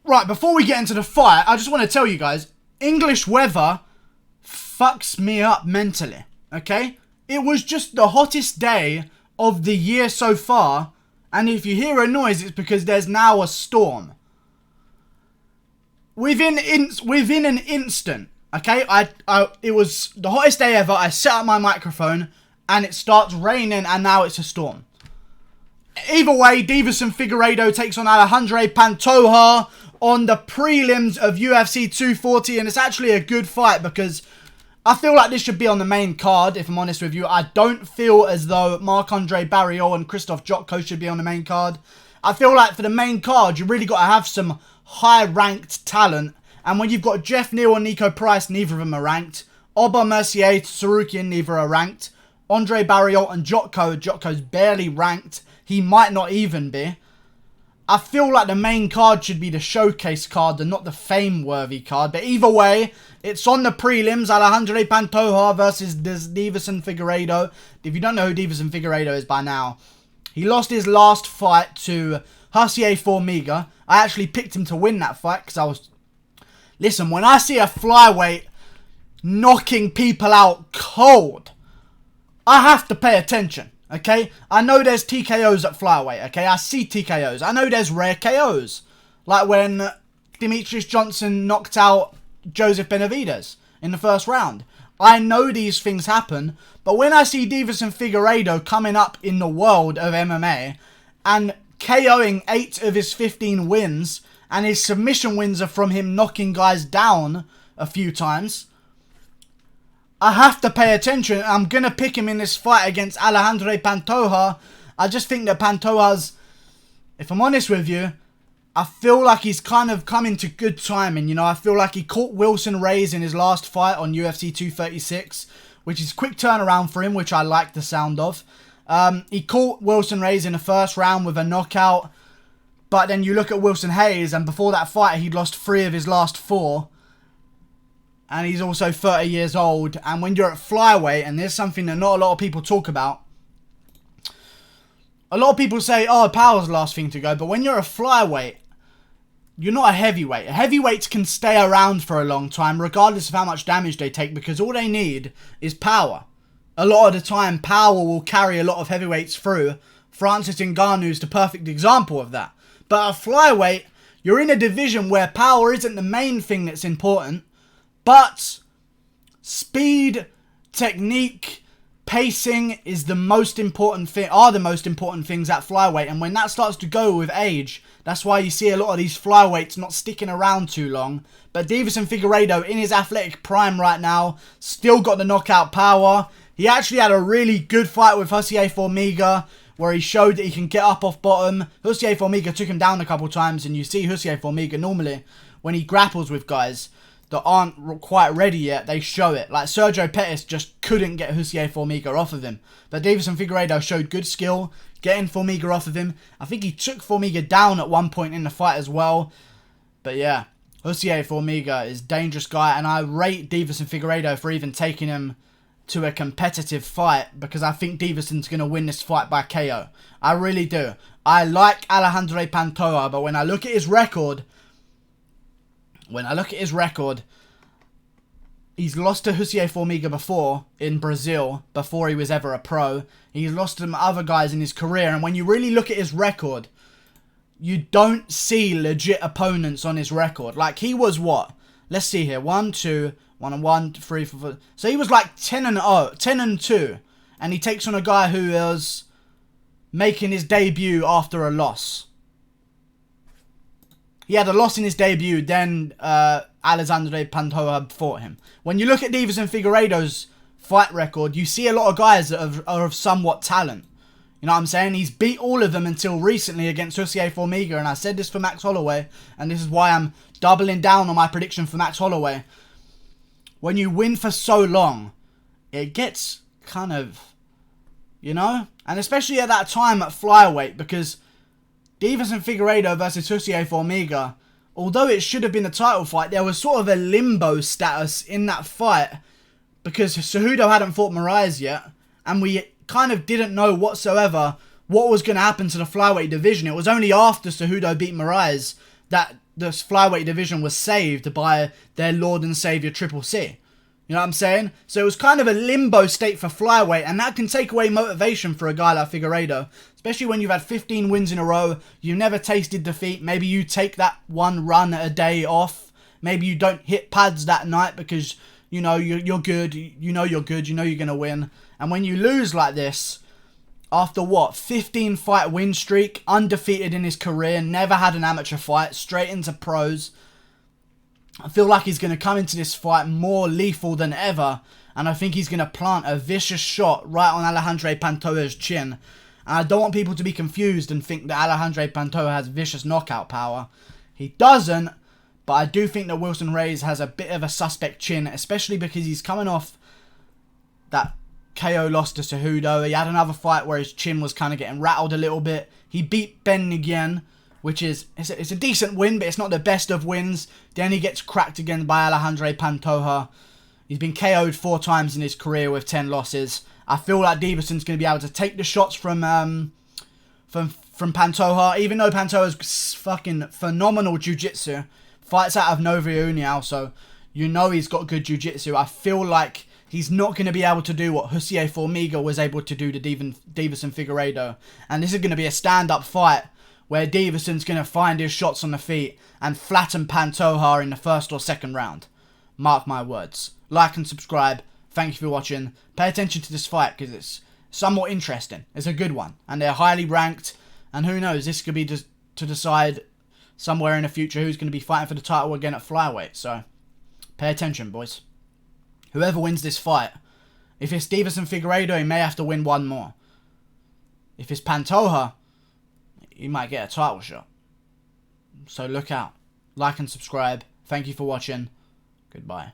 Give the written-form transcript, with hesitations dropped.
Right, before we get into the fight, I just want to tell you guys, English weather fucks me up mentally, okay? It was just the hottest day of the year so far, and if you hear a noise, it's because there's now a storm. Within an instant, okay? It was the hottest day ever. I set up my microphone, and it starts raining, and now it's a storm. Either way, Deiveson Figueiredo takes on Alexandre Pantoja on the prelims of UFC 240, and it's actually a good fight because I feel like this should be on the main card, if I'm honest with you. I don't feel as though Marc-Andre Barriault and Krzysztof Jotko should be on the main card. I feel like for the main card, you really got to have some high-ranked talent, and when you've got Jeff Neal and Nico Price, neither of them are ranked. Oba Mercier, Sarukian, neither are ranked. Andre Barriault and Jotko's barely ranked. He might not even be. I feel like the main card should be the showcase card and not the fame-worthy card. But either way, it's on the prelims. Alexandre Pantoja versus Deiveson Figueiredo. If you don't know who Deiveson Figueiredo is by now, he lost his last fight to Holloway Formiga. I actually picked him to win that fight because I was... Listen, when I see a flyweight knocking people out cold, I have to pay attention. Okay, I know there's TKOs at flyweight, okay, I see TKOs. I know there's rare KOs. Like when Demetrius Johnson knocked out Joseph Benavidez in the first round. I know these things happen, but when I see Deiveson Figueiredo coming up in the world of MMA and KOing 8 of his 15 wins, and his submission wins are from him knocking guys down a few times, I have to pay attention. I'm going to pick him in this fight against Alexandre Pantoja. I just think that Pantoja's, if I'm honest with you, I feel like he's kind of coming to good timing. You know, I feel like he caught Wilson Reyes in his last fight on UFC 236, which is quick turnaround for him, which I like the sound of. He caught Wilson Reyes in the first round with a knockout. But then you look at Wilson Hayes, and before that fight, he'd lost 3 of his last 4. And he's also 30 years old. And when you're at flyweight, and there's something that not a lot of people talk about. A lot of people say, oh, power's the last thing to go. But when you're a flyweight, you're not a heavyweight. Heavyweights can stay around for a long time, regardless of how much damage they take, because all they need is power. A lot of the time, power will carry a lot of heavyweights through. Francis Ngannou is the perfect example of that. But a flyweight, you're in a division where power isn't the main thing that's important. But speed, technique, pacing is the most important thing, are the most important things at flyweight. And when that starts to go with age, that's why you see a lot of these flyweights not sticking around too long. But Deiveson Figueiredo, in his athletic prime right now, still got the knockout power. He actually had a really good fight with Holloway Formiga, where he showed that he can get up off bottom. Holloway Formiga took him down a couple times, and you see Holloway Formiga normally, when he grapples with guys that aren't quite ready yet, they show it. Like Sergio Pettis just couldn't get Holloway Formiga off of him. But Deiveson Figueiredo showed good skill getting Formiga off of him. I think he took Formiga down at one point in the fight as well. But yeah, Holloway Formiga is a dangerous guy, and I rate Deiveson Figueiredo for even taking him to a competitive fight, because I think Deiveson's going to win this fight by KO. I really do. I like Alexandre Pantoja, but when I look at his record, he's lost to Holloway Formiga before in Brazil, before he was ever a pro. He's lost to some other guys in his career, and when you really look at his record, you don't see legit opponents on his record. Like, he was what? Let's see here. 1, 2, 1, 3, 4. So he was like 10-0, 10-2, and he takes on a guy who is making his debut after a loss. He had a loss in his debut, then Alexandre Pantoja fought him. When you look at Deiveson Figueiredo's fight record, you see a lot of guys that are of somewhat talent. You know what I'm saying? He's beat all of them until recently against Holloway Formiga, and I said this for Max Holloway, and this is why I'm doubling down on my prediction for Max Holloway. When you win for so long, it gets kind of, you know? And especially at that time at flyweight, because Deiveson Figueiredo versus Holloway Formiga, although it should have been a title fight, there was sort of a limbo status in that fight because Cejudo hadn't fought Moraes yet, and we kind of didn't know whatsoever what was going to happen to the flyweight division. It was only after Cejudo beat Moraes that this flyweight division was saved by their Lord and Savior Triple C. You know what I'm saying? So it was kind of a limbo state for flyweight, and that can take away motivation for a guy like Figueiredo, especially when you've had 15 wins in a row, you've never tasted defeat. Maybe you take that one run a day off. Maybe you don't hit pads that night because, you know, you're good. You know you're good. You know you're going to win. And when you lose like this, after what, 15 fight win streak, undefeated in his career, never had an amateur fight, straight into pros, I feel like he's going to come into this fight more lethal than ever, and I think he's going to plant a vicious shot right on Alexandre Pantoja's chin. And I don't want people to be confused and think that Alexandre Pantoja has vicious knockout power. He doesn't, but I do think that Wilson Reis has a bit of a suspect chin, especially because he's coming off that KO loss to Cejudo. He had another fight where his chin was kind of getting rattled a little bit. He beat Ben again, which is it's a decent win, but it's not the best of wins. Then he gets cracked again by Alexandre Pantoja. He's been KO'd 4 times in his career with 10 losses. I feel like Deiveson's going to be able to take the shots from Pantoja, even though Pantoja's fucking phenomenal jiu-jitsu. Fights out of Nova União, so you know he's got good jiu-jitsu. I feel like he's not going to be able to do what Jussier Formiga was able to do to Deiveson Figueiredo. And this is going to be a stand-up fight where Deiveson's going to find his shots on the feet and flatten Pantoja in the first or second round. Mark my words. Like and subscribe. Thank you for watching. Pay attention to this fight because it's somewhat interesting. It's a good one. And they're highly ranked. And who knows, this could be just to decide somewhere in the future who's going to be fighting for the title again at flyweight. So, pay attention, boys. Whoever wins this fight, if it's Deiveson Figueiredo, he may have to win one more. If it's Pantoja, he might get a title shot. So look out. Like and subscribe. Thank you for watching. Goodbye.